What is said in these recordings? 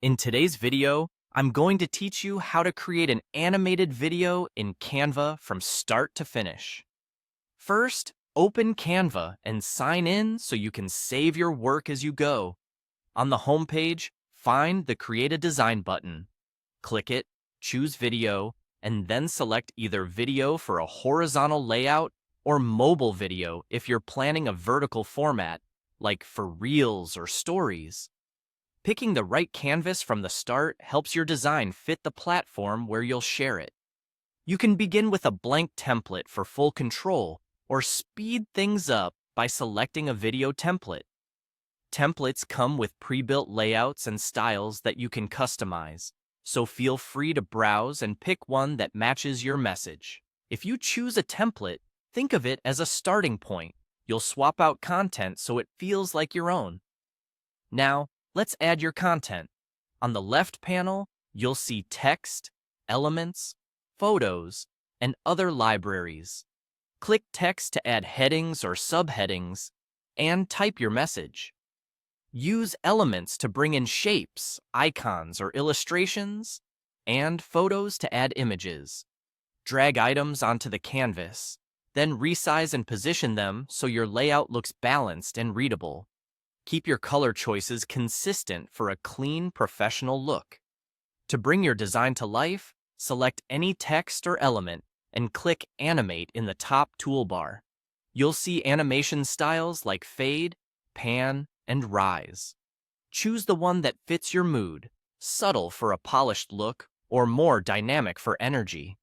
In today's video, I'm going to teach you how to create an animated video in Canva from start to finish. First, open Canva and sign in so you can save your work as you go. On the home page, find the Create a Design button. Click it, choose Video, and then select either video for a horizontal layout or mobile video if you're planning a vertical format, like for Reels or Stories. Picking the right canvas from the start helps your design fit the platform where you'll share it. You can begin with a blank template for full control or speed things up by selecting a video template. Templates come with pre-built layouts and styles that you can customize, so feel free to browse and pick one that matches your message. If you choose a template, think of it as a starting point. You'll swap out content so it feels like your own. Now, let's add your content. On the left panel, you'll see text, elements, photos, and other libraries. Click text to add headings or subheadings, and type your message. Use elements to bring in shapes, icons, or illustrations, and photos to add images. Drag items onto the canvas, then resize and position them so your layout looks balanced and readable. Keep your color choices consistent for a clean, professional look. To bring your design to life, select any text or element and click Animate in the top toolbar. You'll see animation styles like Fade, Pan, and Rise. Choose the one that fits your mood, subtle for a polished look, or more dynamic for energy.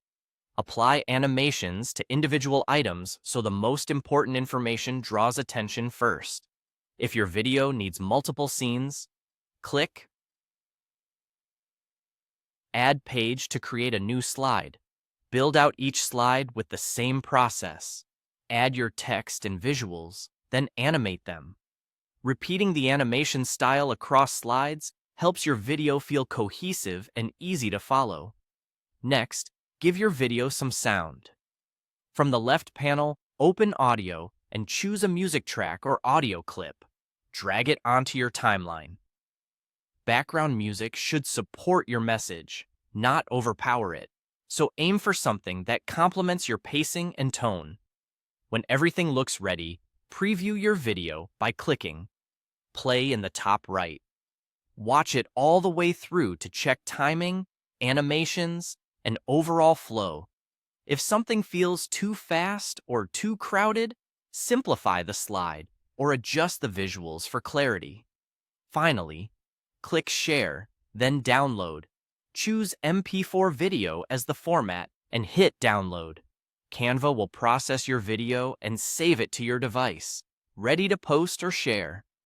Apply animations to individual items so the most important information draws attention first. If your video needs multiple scenes, click Add Page to create a new slide. Build out each slide with the same process. Add your text and visuals, then animate them. Repeating the animation style across slides helps your video feel cohesive and easy to follow. Next, give your video some sound. From the left panel, open Audio and choose a music track or audio clip. Drag it onto your timeline. Background music should support your message, not overpower it, so aim for something that complements your pacing and tone. When everything looks ready, preview your video by clicking Play in the top right. Watch it all the way through to check timing, animations, and overall flow. If something feels too fast or too crowded, simplify the slide or adjust the visuals for clarity. Finally, click Share, then Download. Choose MP4 video as the format and hit Download. Canva will process your video and save it to your device, ready to post or share.